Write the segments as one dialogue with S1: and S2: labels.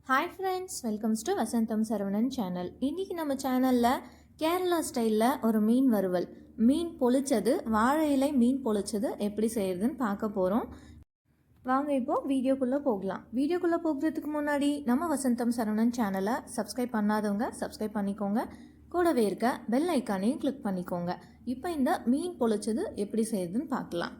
S1: Hi friends, welcomes to Vasantham Saravanan channel. இன்றைக்கி நம்ம சேனலில் கேரளா ஸ்டைலில் ஒரு மீன் வறுவல், மீன் பொளிச்சது, வாழை இலை மீன் பொளிச்சது எப்படி செய்கிறதுன்னு பார்க்க போகிறோம். வாங்க இப்போது வீடியோக்குள்ளே போகலாம். வீடியோக்குள்ளே போகிறதுக்கு முன்னாடி நம்ம வசந்தம் சரவணன் சேனலை சப்ஸ்கிரைப் பண்ணாதவங்க சப்ஸ்கிரைப் பண்ணிக்கோங்க. கூடவே இருக்க பெல் ஐக்கானையும் கிளிக் பண்ணிக்கோங்க. இப்போ இந்த மீன் பொளிச்சது எப்படி செய்கிறதுன்னு பார்க்கலாம்.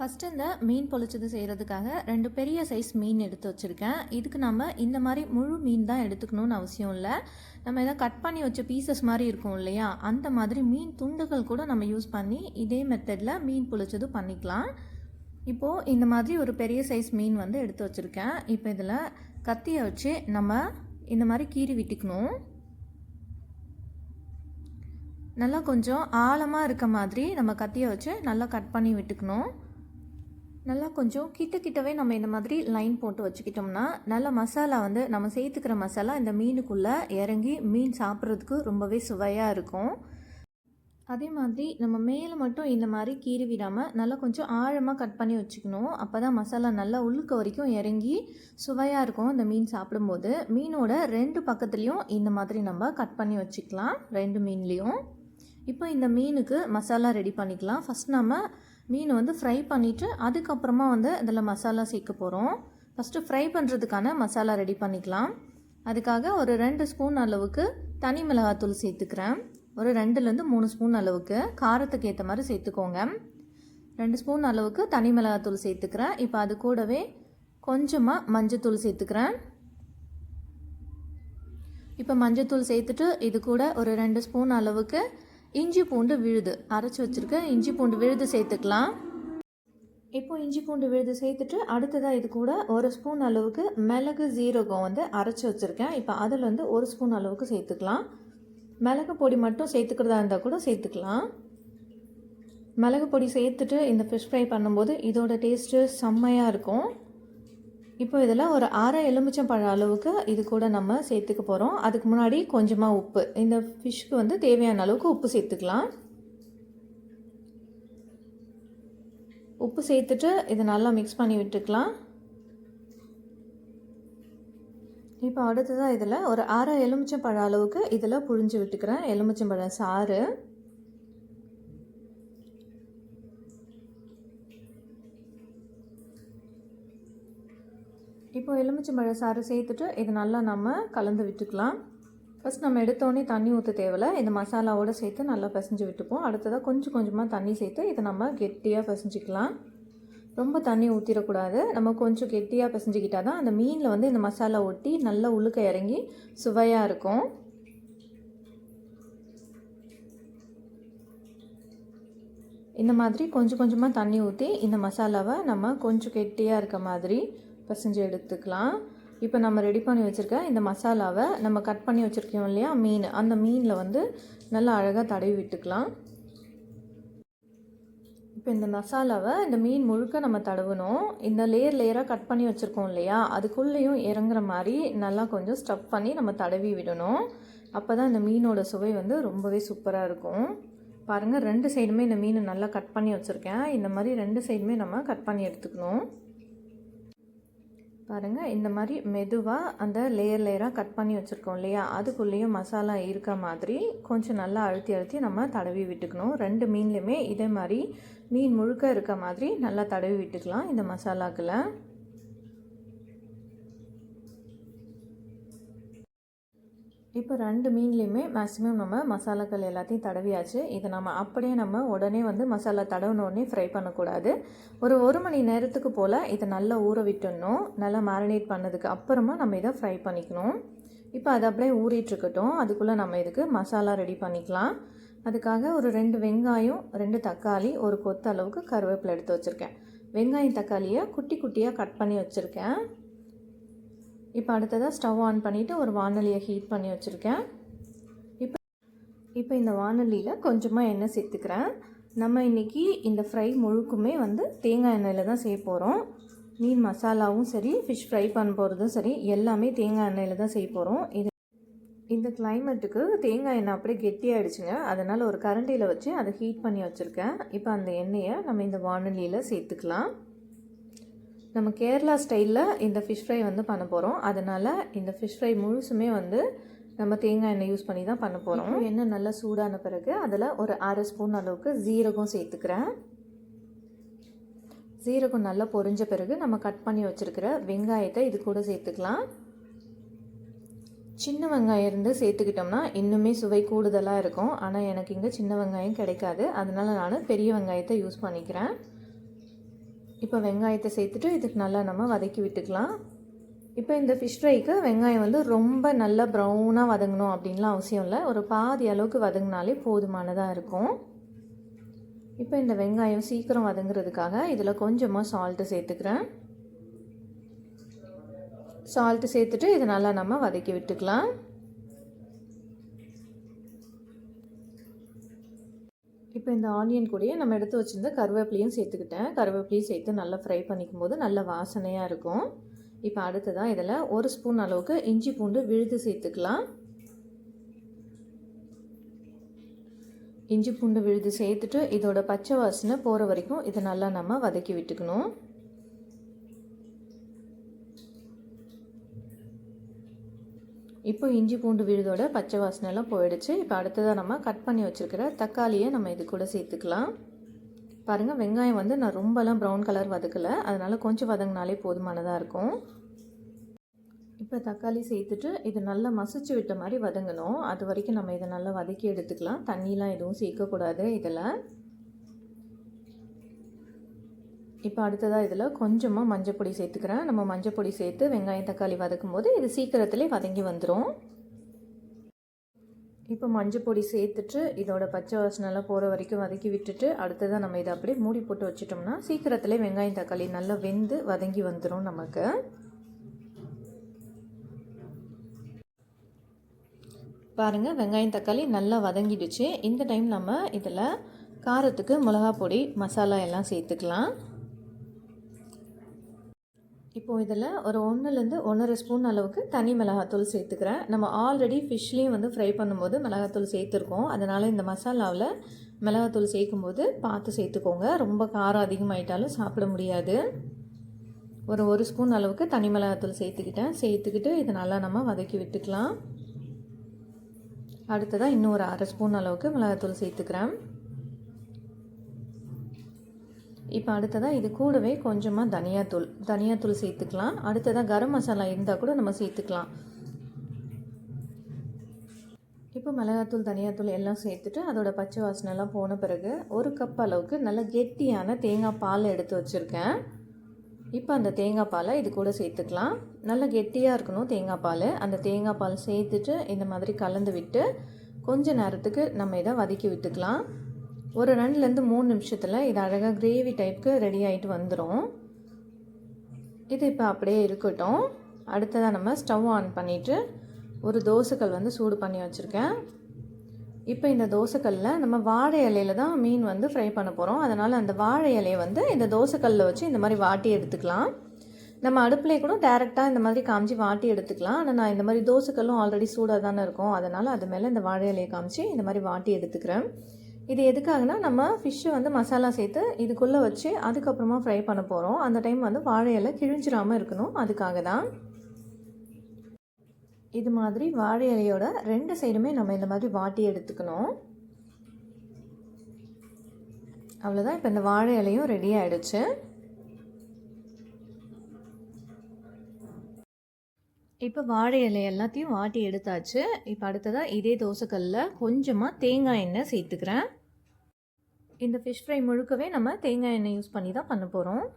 S1: ஃபஸ்ட்டு இந்த மீன் பொளிச்சது செய்கிறதுக்காக 2 பெரிய சைஸ் மீன் எடுத்து வச்சுருக்கேன். இதுக்கு நம்ம இந்த மாதிரி முழு மீன் தான் எடுத்துக்கணும்னு அவசியம் இல்லை. நம்ம எதாவது கட் பண்ணி வச்ச பீசஸ் மாதிரி இருக்கும் இல்லையா, அந்த மாதிரி மீன் துண்டுகள் கூட நம்ம யூஸ் பண்ணி இதே மெத்தடில் மீன் பொளிச்சது பண்ணிக்கலாம். இப்போது இந்த மாதிரி ஒரு பெரிய சைஸ் மீன் வந்து எடுத்து வச்சுருக்கேன். இப்போ இதில் கத்தியை வச்சு நம்ம இந்த மாதிரி கீறி விட்டுக்கணும். நல்லா கொஞ்சம் ஆழமாக இருக்க மாதிரி நம்ம கத்தியை வச்சு நல்லா கட் பண்ணி விட்டுக்கணும். நல்லா கொஞ்சம் கிட்டவே நம்ம இந்த மாதிரி லைன் போட்டு வச்சுக்கிட்டோம்னா நல்ல மசாலா வந்து நம்ம சேர்த்துக்கிற மசாலா இந்த மீனுக்குள்ளே இறங்கி மீன் சாப்பிட்றதுக்கு ரொம்பவே சுவையாக இருக்கும். அதே மாதிரி நம்ம மேலே மட்டும் இந்த மாதிரி கீறி விடாமல் நல்லா கொஞ்சம் ஆழமாக கட் பண்ணி வச்சுக்கணும். அப்போ தான் மசாலா நல்லா உள்ளுக்க வரைக்கும் இறங்கி சுவையாக இருக்கும் இந்த மீன் சாப்பிடும்போது. மீனோட 2 பக்கத்துலேயும் இந்த மாதிரி நம்ம கட் பண்ணி வச்சுக்கலாம், 2 மீன்லேயும். இப்போ இந்த மீனுக்கு மசாலா ரெடி பண்ணிக்கலாம். ஃபஸ்ட் நம்ம மீன் வந்து ஃப்ரை பண்ணிவிட்டு அதுக்கப்புறமா வந்து இதில் மசாலா சேர்க்க போகிறோம். ஃபஸ்ட்டு ஃப்ரை பண்ணுறதுக்கான மசாலா ரெடி பண்ணிக்கலாம். அதுக்காக ஒரு 2 ஸ்பூன் அளவுக்கு தனி மிளகாத்தூள் சேர்த்துக்கிறேன். ஒரு 2லேருந்து 3 ஸ்பூன் அளவுக்கு காரத்துக்கு ஏற்ற மாதிரி சேர்த்துக்கோங்க. 2 ஸ்பூன் அளவுக்கு தனி மிளகாத்தூள் சேர்த்துக்கிறேன். இப்போ அது கூடவே கொஞ்சமாக மஞ்சத்தூள் சேர்த்துக்கிறேன். இப்போ மஞ்சத்தூள் சேர்த்துட்டு இது கூட ஒரு 2 ஸ்பூன் அளவுக்கு இஞ்சி பூண்டு விழுது அரைச்சி வச்சுருக்க இஞ்சி பூண்டு விழுது சேர்த்துக்கலாம். இப்போது இஞ்சி பூண்டு விழுது சேர்த்துட்டு அடுத்ததாக இது கூட 1 ஸ்பூன் அளவுக்கு மிளகு ஜீரகம் வந்து அரைச்சி வச்சுருக்கேன். இப்போ அதில் வந்து 1 ஸ்பூன் அளவுக்கு சேர்த்துக்கலாம். மிளகு பொடி மட்டும் சேர்த்துக்கிறதா இருந்தால் கூட சேர்த்துக்கலாம். மிளகு பொடி சேர்த்துட்டு இந்த ஃபிஷ் ஃப்ரை பண்ணும்போது இதோட டேஸ்ட்டு செம்மையாக இருக்கும். இப்போ இதில் ஒரு அரை எலுமிச்சம்பழம் அளவுக்கு இது கூட நம்ம சேர்த்துக்க போகிறோம். அதுக்கு முன்னாடி கொஞ்சமாக உப்பு, இந்த ஃபிஷ்க்கு வந்து தேவையான அளவுக்கு உப்பு சேர்த்துக்கலாம். உப்பு சேர்த்துட்டு இதை நல்லா மிக்ஸ் பண்ணி விட்டுக்கலாம். இப்போ அடுத்ததாக இதில் ஒரு அரை எலுமிச்சம்பழம் அளவுக்கு இதில் புழிஞ்சு விட்டுக்கிறேன், எலுமிச்சம்பழம் சாறு. இப்போ எலுமிச்சம்பழ சாறு சேர்த்துட்டு இது நல்லா நம்ம கலந்து விட்டுக்கலாம். ஃபஸ்ட் நம்ம எடுத்தோடனே தண்ணி ஊற்ற தேவையில்லை. இந்த மசாலாவோடு சேர்த்து நல்லா பிசைஞ்சு விட்டுப்போம். அடுத்ததாக கொஞ்சமாக தண்ணி சேர்த்து இதை நம்ம கெட்டியாக பிசைஞ்சிக்கலாம். ரொம்ப தண்ணி ஊற்றிடக்கூடாது. நம்ம கொஞ்சம் கெட்டியாக பிசைஞ்சிக்கிட்டால் தான் அந்த மீனில் வந்து இந்த மசாலா ஒட்டி நல்லா உள்ளுக்க இறங்கி சுவையாக இருக்கும். இந்த மாதிரி கொஞ்சமாக தண்ணி ஊற்றி இந்த மசாலாவை நம்ம கொஞ்சம் கெட்டியாக இருக்க மாதிரி பிசைஞ்சு எடுத்துக்கலாம். இப்போ நம்ம ரெடி பண்ணி வச்சுருக்க இந்த மசாலாவை நம்ம கட் பண்ணி வச்சுருக்கோம் இல்லையா மீன், அந்த மீனில் வந்து நல்லா அழகாக தடவி விட்டுக்கலாம். இப்போ இந்த மசாலாவை இந்த மீன் முழுக்க நம்ம தடவணும். இந்த லேயராக கட் பண்ணி வச்சுருக்கோம் இல்லையா, அதுக்குள்ளேயும் இறங்குற மாதிரி நல்லா கொஞ்சம் ஸ்டஃப் பண்ணி நம்ம தடவி விடணும். அப்போ தான் இந்த மீனோட சுவை வந்து ரொம்பவே சூப்பராக இருக்கும். பாருங்கள், 2 சைடுமே இந்த மீனை நல்லா கட் பண்ணி வச்சுருக்கேன். இந்த மாதிரி 2 சைடுமே நம்ம கட் பண்ணி எடுத்துக்கணும். பாருங்கள், இந்த மாதிரி மெதுவாக அந்த லேயராக கட் பண்ணி வச்சுருக்கோம் இல்லையா, அதுக்குள்ளேயும் மசாலா இருக்க மாதிரி கொஞ்சம் நல்லா அழுத்தி நம்ம தடவி விட்டுக்கணும். 2 மீன்லையுமே இதே மாதிரி மீன் முழுக்க இருக்க மாதிரி நல்லா தடவி விட்டுக்கலாம் இந்த மசாலாக்களை. இப்போ 2 மீன்லேயுமே மேக்ஸிமம் நம்ம மசாலாக்கள் எல்லாத்தையும் தடவியாச்சு. இதை நம்ம அப்படியே நம்ம உடனே வந்து மசாலா தடவினோடனே ஃப்ரை பண்ணக்கூடாது. ஒரு மணி நேரத்துக்கு போல் இதை நல்லா ஊற விட்டுடணும். நல்லா மேரினேட் பண்ணதுக்கு அப்புறமா நம்ம இதை ஃப்ரை பண்ணிக்கணும். இப்போ அது அப்படியே ஊறிட்டுருக்கட்டும். அதுக்குள்ளே நம்ம இதுக்கு மசாலா ரெடி பண்ணிக்கலாம். அதுக்காக ஒரு 2 வெங்காயம், 2 தக்காளி, ஒரு கொத்து அளவுக்கு கருவேப்பிலை எடுத்து வச்சுருக்கேன். வெங்காயம் தக்காளியை குட்டியாக கட் பண்ணி வச்சுருக்கேன். இப்போ அடுத்ததாக ஸ்டவ் ஆன் பண்ணிவிட்டு ஒரு வானலியை ஹீட் பண்ணி வச்சுருக்கேன். இப்போ இந்த வானலியில் கொஞ்சமாக எண்ணெய் சேர்த்துக்கிறேன். நம்ம இன்றைக்கி இந்த ஃப்ரை முழுக்குமே வந்து தேங்காய் எண்ணெயில் தான் செய்ய போகிறோம். மீன் மசாலாவும் சரி, ஃபிஷ் ஃப்ரை பண்ண போகிறதும் சரி, எல்லாமே தேங்காய் எண்ணெயில் தான் செய்ய போகிறோம். இந்த கிளைமேட்டுக்கு தேங்காய் எண்ணெய் அப்படியே கெட்டியாகிடுச்சுங்க. அதனால் ஒரு கரண்டியில் வச்சு அதை ஹீட் பண்ணி வச்சுருக்கேன். இப்போ அந்த எண்ணெயை நம்ம இந்த வானலியில் சேர்த்துக்கலாம். நம்ம கேரளா ஸ்டைலில் இந்த ஃபிஷ் ஃப்ரை வந்து பண்ண போகிறோம். அதனால் இந்த ஃபிஷ் ஃப்ரை முழுசுமே வந்து நம்ம தேங்காய் எண்ணெய் யூஸ் பண்ணி தான் பண்ண போகிறோம். எண்ணெய் நல்லா சூடான பிறகு அதில் ஒரு 1/2 ஸ்பூன் அளவுக்கு ஜீரகம் சேர்த்துக்கிறேன். ஜீரகம் நல்லா பொரிஞ்ச பிறகு நம்ம கட் பண்ணி வச்சுருக்கிற வெங்காயத்தை இது கூட சேர்த்துக்கலாம். சின்ன வெங்காயம் இருந்து சேர்த்துக்கிட்டோம்னா இன்னுமே சுவை கூடுதலாக இருக்கும். ஆனால் எனக்கு இங்கே சின்ன வெங்காயம் கிடைக்காது, அதனால் நான் பெரிய வெங்காயத்தை யூஸ் பண்ணிக்கிறேன். இப்போ வெங்காயத்தை சேர்த்துட்டு இதுக்கு நல்லா நம்ம வதக்கி விட்டுக்கலாம். இப்போ இந்த ஃபிஷ் ஃப்ரைக்கு வெங்காயம் வந்து ரொம்ப நல்லா ப்ரௌனாக வதங்கணும் அப்படின்லாம் அவசியம் இல்லை. ஒரு பாதி அளவுக்கு வதங்கினாலே போதுமானதாக இருக்கும். இப்போ இந்த வெங்காயம் சீக்கிரம் வதங்குறதுக்காக இதில் கொஞ்சமாக சால்ட்டு சேர்த்துக்கிறேன். சால்ட்டு சேர்த்துட்டு இதை நல்லா நம்ம வதக்கி விட்டுக்கலாம். இப்போ இந்த ஆனியன் கூடயே நம்ம எடுத்து வச்சுருந்த கருவேப்பிலையும் சேர்த்துக்கிட்டேன். கருவேப்பிலையும் சேர்த்து நல்லா ஃப்ரை பண்ணிக்கும் போது நல்ல வாசனையாக இருக்கும். இப்போ அடுத்ததாக இதில் 1 ஸ்பூன் அளவுக்கு இஞ்சி பூண்டு விழுது சேர்த்துக்கலாம். இஞ்சி பூண்டு விழுது சேர்த்துட்டு இதோட பச்சை வாசனை போகிற வரைக்கும் இதை நல்லா நம்ம வதக்கி விட்டுக்கணும். இப்போ இஞ்சி பூண்டு விழுதோட பச்சை வாசனைலாம் போயிடுச்சு. இப்போ அடுத்ததாக நம்ம கட் பண்ணி வச்சுருக்கிற தக்காளியை நம்ம இது கூட சேர்த்துக்கலாம். பாருங்கள், வெங்காயம் வந்து நான் ரொம்பலாம் ப்ரௌன் கலர் வதக்கலை, அதனால் கொஞ்சம் வதங்கினாலே போதுமானதாக இருக்கும். இப்போ தக்காளி சேர்த்துட்டு இது நல்லா மசிச்சு விட்ட மாதிரி வதங்கணும். அது வரைக்கும் நம்ம இதை நல்லா வதக்கி எடுத்துக்கலாம். தண்ணிலாம் எதுவும் சேர்க்கக்கூடாது இதில். இப்போ அடுத்ததாக இதில் கொஞ்சமாக மஞ்சப்பொடி சேர்த்துக்கிறேன். நம்ம மஞ்சப்பொடி சேர்த்து வெங்காயம் தக்காளி வதக்கும் போது இது சீக்கிரத்திலே வதங்கி வந்துடும். இப்போ மஞ்சப்பொடி சேர்த்துட்டு இதோட பச்சை வாசனைலாம் போகிற வரைக்கும் வதக்கி விட்டுட்டு அடுத்ததாக நம்ம இதை அப்படியே மூடி போட்டு வச்சிட்டோம்னா சீக்கிரத்திலே வெங்காயம் தக்காளி நல்லா வெந்து வதங்கி வந்துடும் நமக்கு. பாருங்கள், வெங்காயம் தக்காளி நல்லா வதங்கிடுச்சு. இந்த டைம் நம்ம இதில் காரத்துக்கு மிளகா பொடி மசாலா எல்லாம் சேர்த்துக்கலாம். இப்போது இதில் ஒரு 1லேருந்து 1.5 ஸ்பூன் அளவுக்கு தனி மிளகாத்தூள் சேர்த்துக்கிறேன். நம்ம ஆல்ரெடி ஃபிஷ்லேயும் வந்து ஃப்ரை பண்ணும்போது மிளகாத்தூள் சேர்த்துருக்கோம். அதனால் இந்த மசாலாவில் மிளகாத்தூள் சேர்க்கும்போது பார்த்து சேர்த்துக்கோங்க. ரொம்ப காரம் அதிகமாகிட்டாலும் சாப்பிட முடியாது. ஒரு 1 ஸ்பூன் அளவுக்கு தனி மிளகாத்தூள் சேர்த்துக்கிட்டு இதை நல்லா நம்ம வதக்கி விட்டுக்கலாம். அடுத்ததாக இன்னும் ஒரு 1/2 ஸ்பூன் அளவுக்கு மிளகாத்தூள் சேர்த்துக்கிறேன். இப்போ அடுத்ததாக இது கூடவே கொஞ்சமாக தனியாத்தூள் சேர்த்துக்கலாம். அடுத்ததாக கரம் மசாலா இருந்தால் கூட நம்ம சேர்த்துக்கலாம். இப்போ மிளகாத்தூள் தனியாத்தூள் எல்லாம் சேர்த்துட்டு அதோட பச்சை வாசனைலாம் போன பிறகு 1 கப் அளவுக்கு நல்ல கெட்டியான தேங்காய் பால் எடுத்து வச்சுருக்கேன். இப்போ அந்த தேங்காய் பாலை இது கூட சேர்த்துக்கலாம். நல்லா கெட்டியாக இருக்கணும் தேங்காய் பால். அந்த தேங்காய் பால் சேர்த்துட்டு இந்த மாதிரி கலந்து விட்டு கொஞ்ச நேரத்துக்கு நம்ம இதை வதக்கி விட்டுக்கலாம். ஒரு 2லேருந்து 3 நிமிஷத்தில் இது அழகாக கிரேவி டைப்புக்கு ரெடி ஆகிட்டு வந்துடும். இது இப்போ அப்படியே இருக்கட்டும். அடுத்ததாக நம்ம ஸ்டவ் ஆன் பண்ணிவிட்டு ஒரு தோசைக்கல் வந்து சூடு பண்ணி வச்சுருக்கேன். இப்போ இந்த தோசைக்கல்லில் நம்ம வாழை இலையில் தான் மீன் வந்து ஃப்ரை பண்ண போகிறோம். அதனால் அந்த வாழை இலையை வந்து இந்த தோசைக்கல்லில் வச்சு இந்த மாதிரி வாட்டி எடுத்துக்கலாம். நம்ம அடுப்புலேயே கூட டேரெக்டாக இந்த மாதிரி காமிச்சு வாட்டி எடுத்துக்கலாம். ஆனால் நான் இந்த மாதிரி தோசைக்கல்லும் ஆல்ரெடி சூடாக தானே இருக்கும், அதனால் அது மேலே இந்த வாழை இலையை காமிச்சு இந்த மாதிரி வாட்டி எடுத்துக்கிறேன். இது எதுக்காகனா நம்ம ஃபிஷ்ஷை வந்து மசாலா சேர்த்து இதுக்குள்ளே வச்சு அதுக்கப்புறமா ஃப்ரை பண்ண போகிறோம். அந்த டைம் வந்து வாழை இலை கிழிஞ்சிடாமல் இருக்கணும், அதுக்காக தான். இது மாதிரி வாழை இலையோட 2 சைடுமே நம்ம இந்த மாதிரி வாட்டி எடுத்துக்கணும். அவ்வளோதான். இப்போ இந்த வாழை இலையும் ரெடி ஆகிடுச்சு. இப்போ வாழை இலை எல்லாத்தையும் வாட்டி எடுத்தாச்சு. இப்போ அடுத்ததாக இதே தோசைக்கல்லில் கொஞ்சமாக தேங்காய் எண்ணெய் சேர்த்துக்கிறேன். இந்த ஃபிஷ் ஃப்ரை முழுக்கவே நம்ம தேங்காய் எண்ணெய் யூஸ் பண்ணி தான் பண்ண போகிறோம்.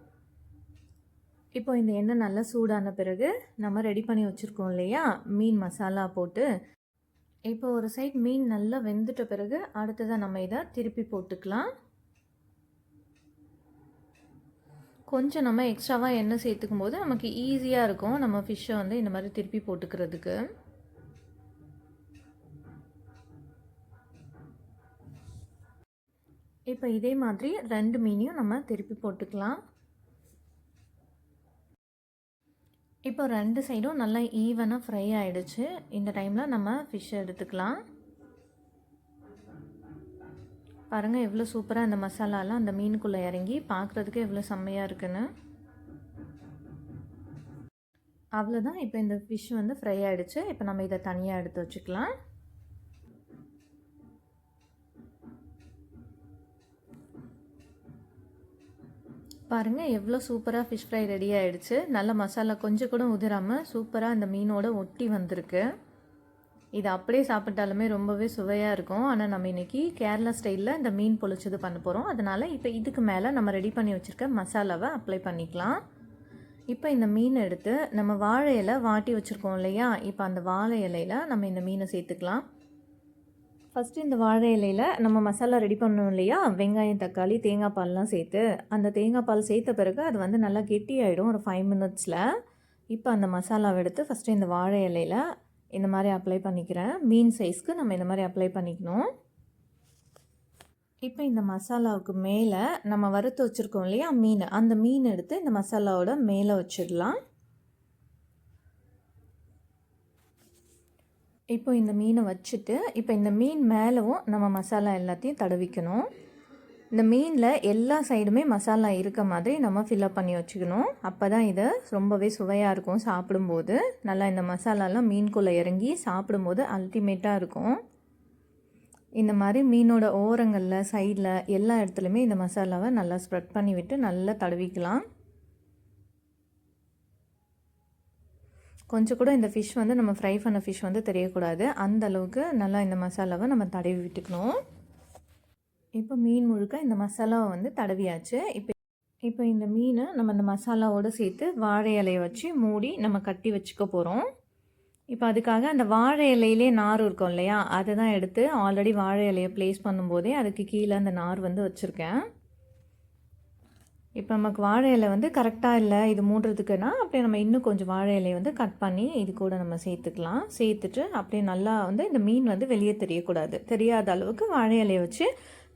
S1: இப்போ இந்த எண்ணெய் நல்லா சூடான பிறகு நம்ம ரெடி பண்ணி வச்சுருக்கோம் இல்லையா மீன் மசாலா போட்டு, இப்போ ஒரு சைட் மீன் நல்லா வெந்துட்ட பிறகு அடுத்ததாக நம்ம இதை திருப்பி போட்டுக்கலாம். கொஞ்சம் நம்ம எக்ஸ்ட்ராவாக எண்ணெய் சேர்த்துக்கும் போது நமக்கு ஈஸியாக இருக்கும் நம்ம ஃபிஷ்ஷை வந்து இந்த மாதிரி திருப்பி போட்டுக்கிறதுக்கு. இப்போ இதே மாதிரி 2 மீனையும் நம்ம திருப்பி போட்டுக்கலாம். இப்போ 2 சைடும் நல்லா ஈவனாக ஃப்ரை ஆகிடுச்சு. இந்த டைமில் நம்ம ஃபிஷ்ஷை எடுத்துக்கலாம். பாருங்கள் எவ்வளோ சூப்பராக இந்த மசாலாலாம் அந்த மீனுக்குள்ளே இறங்கி பார்க்குறதுக்கு எவ்வளோ செம்மையாக இருக்குன்னு. அவ்வளோதான். இப்போ இந்த ஃபிஷ் வந்து ஃப்ரை ஆகிடுச்சு. இப்போ நம்ம இதை தனியாக எடுத்து வச்சுக்கலாம். பாருங்கள் எவ்வளோ சூப்பராக ஃபிஷ் ஃப்ரை ரெடி ஆகிடுச்சு. நல்ல மசாலா கொஞ்சம் கூட உதிராமல் சூப்பராக அந்த மீனோட ஒட்டி வந்திருக்கு. இது அப்படியே சாப்பிட்டாலுமே ரொம்பவே சுவையாக இருக்கும். ஆனால் நம்ம இன்றைக்கி கேரளா ஸ்டைலில் இந்த மீன் பொழிச்சது பண்ண போகிறோம். அதனால் இப்போ இதுக்கு மேலே நம்ம ரெடி பண்ணி வச்சுருக்க மசாலாவை அப்ளை பண்ணிக்கலாம். இப்போ இந்த மீன் எடுத்து நம்ம வாழை இலை வாட்டி வச்சுருக்கோம் இல்லையா, இப்போ அந்த வாழை இலையில் நம்ம இந்த மீனை சேர்த்துக்கலாம். ஃபஸ்ட்டு இந்த வாழை இலையில் நம்ம மசாலா ரெடி பண்ணோம் இல்லையா, வெங்காயம், தக்காளி, தேங்காய் பால்லாம் சேர்த்து, அந்த தேங்காய் பால் சேர்த்த பிறகு அது வந்து நல்லா கெட்டியாயிடும் ஒரு 5 மினிட்ஸில். இப்போ அந்த மசாலாவை எடுத்து ஃபஸ்ட்டு இந்த வாழை இலையில் இந்த மாதிரி அப்ளை பண்ணிக்கிறேன். மீன் சைஸ்க்கு நம்ம இந்த மாதிரி அப்ளை பண்ணிக்கணும். இப்போ இந்த மசாலாவுக்கு மேலே நம்ம வறுத்து வச்சுருக்கோம் இல்லையா மீன், அந்த மீன் எடுத்து இந்த மசாலாவோட மேலே வச்சிடலாம். இப்போ இந்த மீனை வச்சுட்டு இப்போ இந்த மீன் மேலவும் நம்ம மசாலா எல்லாத்தையும் தடவிக்கணும். இந்த மீனில் எல்லா சைடுமே மசாலா இருக்க மாதிரி நம்ம ஃபில்லப் பண்ணி வச்சுக்கணும். அப்போ தான் இது ரொம்பவே சுவையாக இருக்கும். சாப்பிடும்போது நல்லா இந்த மசாலாலாம் மீனுக்குள்ளே இறங்கி சாப்பிடும்போது அல்டிமேட்டாக இருக்கும். இந்த மாதிரி மீனோட ஓரங்களில், சைடில் எல்லா இடத்துலையுமே இந்த மசாலாவை நல்லா ஸ்ப்ரெட் பண்ணி விட்டு நல்லா தடவிக்கலாம். கொஞ்சம் கூட இந்த ஃபிஷ் வந்து நம்ம ஃப்ரை பண்ண ஃபிஷ் வந்து தெரியக்கூடாது. அந்த அளவுக்கு நல்லா இந்த மசாலாவை நம்ம தடவி விட்டுக்கணும். இப்போ மீன் முழுக்க இந்த மசாலாவை வந்து தடவியாச்சு. இப்போ இந்த மீனை நம்ம இந்த மசாலாவோடு சேர்த்து வாழை இலையை வச்சு மூடி நம்ம கட்டி வச்சுக்க போகிறோம். இப்போ அதுக்காக அந்த வாழை இலையிலே நார் இருக்கும் இல்லையா, அதை தான் எடுத்து ஆல்ரெடி வாழை இலையை ப்ளேஸ் பண்ணும்போதே அதுக்கு கீழே அந்த நார் வந்து வச்சுருக்கேன். இப்போ நமக்கு வாழை இலை வந்து கரெக்டாக இல்லை இது மூடுறதுக்குன்னா அப்படியே நம்ம இன்னும் கொஞ்சம் வாழை இலையை வந்து கட் பண்ணி இது கூட நம்ம சேர்த்துக்கலாம். சேர்த்துட்டு அப்படியே நல்லா வந்து இந்த மீன் வந்து வெளியே தெரியக்கூடாது, தெரியாத அளவுக்கு வாழை இலையை வச்சு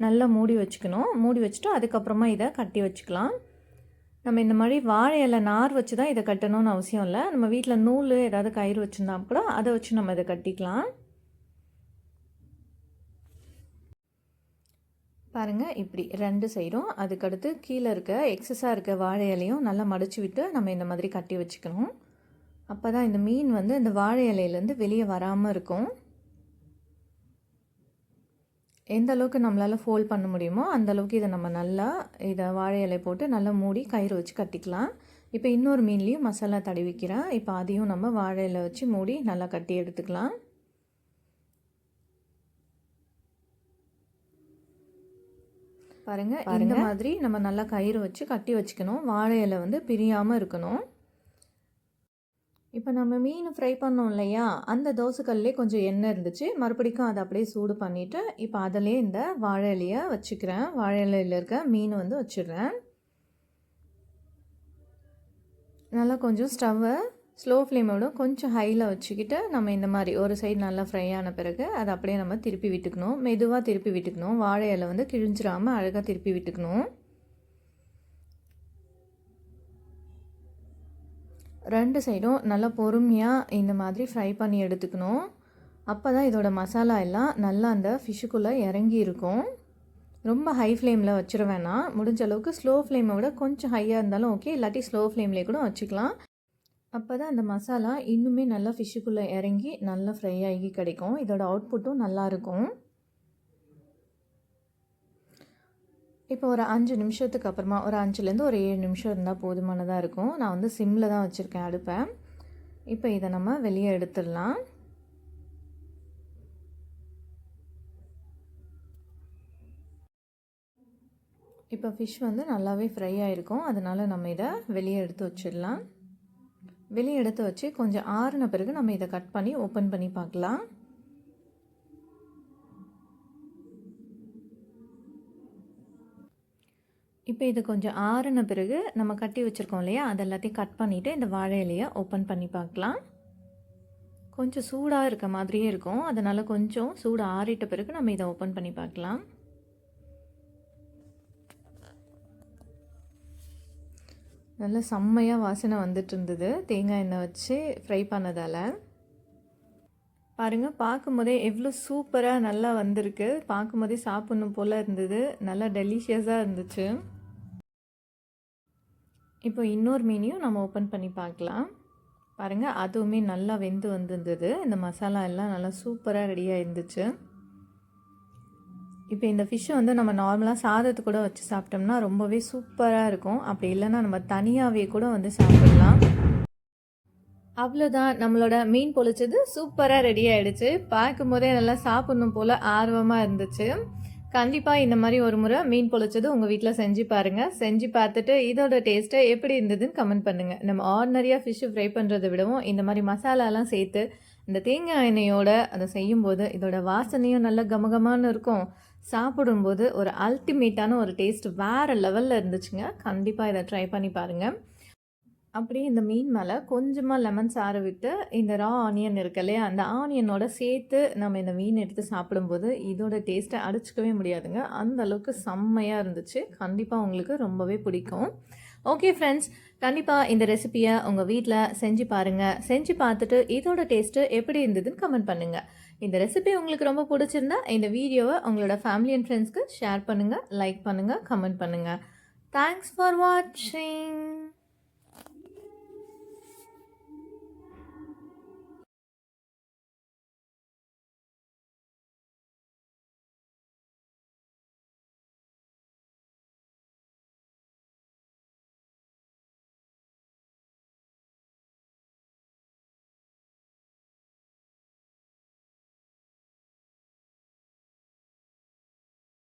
S1: நல்லா மூடி வச்சுக்கணும். மூடி வச்சுட்டு அதுக்கப்புறமா இதை கட்டி வச்சுக்கலாம். நம்ம இந்த மாதிரி வாழை இலை நார் வச்சு தான் இதை கட்டணும்னு அவசியம் இல்லை. நம்ம வீட்டில் நூல் ஏதாவது கயிறு வச்சுருந்தா கூட அதை வச்சு நம்ம இதை கட்டிக்கலாம். பாருங்கள் இப்படி 2 சைடும், அதுக்கடுத்து கீழே இருக்க எக்ஸஸாக இருக்க வாழை இலையும் நல்லா மடித்து விட்டு நம்ம இந்த மாதிரி கட்டி வச்சுக்கணும். அப்போ தான் இந்த மீன் வந்து இந்த வாழை இலையிலேருந்து வெளியே வராமல் இருக்கும். எந்த அளவுக்கு நம்மளால் ஃபோல்ட் பண்ண முடியுமோ அந்த அளவுக்கு இதை நம்ம நல்லா இதை வாழை இலை போட்டு நல்லா மூடி கயிறு வச்சு கட்டிக்கலாம். இப்போ இன்னொரு மீன்லேயும் மசாலா தடவிக்கிறேன். இப்போ அதையும் நம்ம வாழை இலை வச்சு மூடி நல்லா கட்டி எடுத்துக்கலாம். பாருங்கள் இந்த மாதிரி நம்ம நல்லா கயிறு வச்சு கட்டி வச்சுக்கணும். வாழை இலை வந்து பிரியாமல் இருக்கணும். இப்போ நம்ம மீன் ஃப்ரை பண்ணோம் இல்லையா, அந்த தோசைக்கல்லே கொஞ்சம் எண்ணெய் இருந்துச்சு. மறுபடிக்கும் அதை அப்படியே சூடு பண்ணிவிட்டு இப்போ அதிலே இந்த வாழை இலையை வச்சுக்கிறேன். வாழை இலையில் இருக்க மீன் வந்து வச்சிடுறேன். நல்லா கொஞ்சம் ஸ்டவ்வை ஸ்லோ ஃப்ளேமோட கொஞ்சம் ஹையில் வச்சுக்கிட்டு நம்ம இந்த மாதிரி ஒரு சைடு நல்லா ஃப்ரை ஆன பிறகு அதை அப்படியே நம்ம திருப்பி விட்டுக்கணும். மெதுவாக திருப்பி விட்டுக்கணும். வாழை இலை வந்து கிழிஞ்சிடாமல் அழகாக திருப்பி விட்டுக்கணும். 2 சைடும் நல்லா பொறுமையாக இந்த மாதிரி ஃப்ரை பண்ணி எடுத்துக்கணும். அப்போ தான் இதோட மசாலா எல்லாம் நல்லா அந்த ஃபிஷ்ஷுக்குள்ளே இறங்கி இருக்கும். ரொம்ப ஹை ஃப்ளேமில் வச்சிட வேணாம். முடிஞ்ச அளவுக்கு ஸ்லோ ஃப்ளேமை விட கொஞ்சம் ஹையாக இருந்தாலும் ஓகே, இல்லாட்டி ஸ்லோ ஃப்ளேம்லேயே கூட வச்சுக்கலாம். அப்போ தான் அந்த மசாலா இன்னுமே நல்லா ஃபிஷ்ஷுக்குள்ளே இறங்கி நல்லா ஃப்ரை ஆகி கிடைக்கும். இதோட அவுட்புட்டும் நல்லாயிருக்கும். இப்போ ஒரு 5 நிமிஷத்துக்கு அப்புறமா ஒரு 5லேருந்து ஒரு 7 நிமிஷம் இருந்தால் போதுமானதாக இருக்கும். நான் வந்து சிம்மில் தான் வச்சுருக்கேன் அடுப்பை. இப்போ இதை நம்ம வெளியே எடுத்துடலாம். இப்போ ஃபிஷ் வந்து நல்லாவே ஃப்ரை ஆகிருக்கும். அதனால் நம்ம இதை வெளியே எடுத்து வச்சிடலாம். வெளியே எடுத்து வச்சு கொஞ்சம் ஆறின பிறகு நம்ம இதை கட் பண்ணி ஓப்பன் பண்ணி பார்க்கலாம். இப்போ இது கொஞ்சம் ஆறின பிறகு நம்ம கட்டி வச்சுருக்கோம் இல்லையா, அது எல்லாத்தையும் கட் பண்ணிவிட்டு இந்த வாழை இலையை ஓப்பன் பண்ணி பார்க்கலாம். கொஞ்சம் சூடாக இருக்க மாதிரியே இருக்கும். அதனால் கொஞ்சம் சூடு ஆறிட்ட பிறகு நம்ம இதை ஓப்பன் பண்ணி பார்க்கலாம். நல்லா செம்மையாக வாசனை வந்துட்டு இருந்தது தேங்காய் எண்ணெய் வச்சு ஃப்ரை பண்ணதால். பாருங்கள் பார்க்கும்போதே எவ்வளோ சூப்பராக நல்லா வந்திருக்கு. பார்க்கும்போதே சாப்பிட்ணும் போல் இருந்தது. நல்லா டெலிஷியஸாக இருந்துச்சு. இப்போ இன்னொரு மீனையும் நம்ம ஓப்பன் பண்ணி பார்க்கலாம். பாருங்கள், அதுவுமே நல்லா வெந்து வந்திருந்தது. இந்த மசாலா எல்லாம் நல்லா சூப்பராக ரெடியாக இருந்துச்சு. இப்போ இந்த ஃபிஷ்ஷை வந்து நம்ம நார்மலாக சாதத்து கூட வச்சு சாப்பிட்டோம்னா ரொம்பவே சூப்பராக இருக்கும். அப்படி இல்லைன்னா நம்ம தனியாகவே கூட வந்து சாப்பிடலாம். அவ்வளோதான், நம்மளோட மீன் பொழிச்சது சூப்பராக ரெடி ஆகிடுச்சு. பார்க்கும் போதே நல்லா சாப்பிட்ணும் போல் ஆர்வமாக இருந்துச்சு. கண்டிப்பாக இந்த மாதிரி ஒரு முறை மீன் பொழிச்சது உங்கள் வீட்டில் செஞ்சு பாருங்கள். செஞ்சு பார்த்துட்டு இதோட டேஸ்ட்டை எப்படி இருந்ததுன்னு கமெண்ட் பண்ணுங்கள். நம்ம ஆர்டினரியாக ஃபிஷ்ஷு ஃப்ரை பண்ணுறதை விடவும் இந்த மாதிரி மசாலாலாம் சேர்த்து இந்த தேங்காய் எண்ணெயோட அதை செய்யும்போது இதோட வாசனையும் நல்ல கமகமானு இருக்கும். சாப்பிடும்போது ஒரு அல்டிமேட்டான ஒரு டேஸ்ட் வேறு லெவலில் இருந்துச்சுங்க. கண்டிப்பாக இதை ட்ரை பண்ணி பாருங்கள். அப்படியே இந்த மீன் மேலே கொஞ்சமாக லெமன் சாறு விட்டு இந்த ரா ஆனியன் இருக்கு இல்லையா, அந்த ஆனியனோட சேர்த்து நம்ம இந்த மீன் எடுத்து சாப்பிடும்போது இதோட டேஸ்ட்டை அடிச்சிக்கவே முடியாதுங்க. அந்த அளவுக்கு செம்மையாக இருந்துச்சு. கண்டிப்பாக உங்களுக்கு ரொம்பவே பிடிக்கும். ஓகே ஃப்ரெண்ட்ஸ், கண்டிப்பாக இந்த ரெசிபியை உங்கள் வீட்டில் செஞ்சு பாருங்கள். செஞ்சு பார்த்துட்டு இதோட டேஸ்ட்டு எப்படி இருந்ததுன்னு கமெண்ட் பண்ணுங்கள். இந்த ரெசிபி உங்களுக்கு ரொம்ப பிடிச்சிருந்தா இந்த வீடியோவை உங்களோட ஃபேமிலி அண்ட் ஃப்ரெண்ட்ஸ்க்கு ஷேர் பண்ணுங்கள், லைக் பண்ணுங்கள், கமெண்ட் பண்ணுங்கள். தேங்க்ஸ் ஃபார் வாட்சிங்.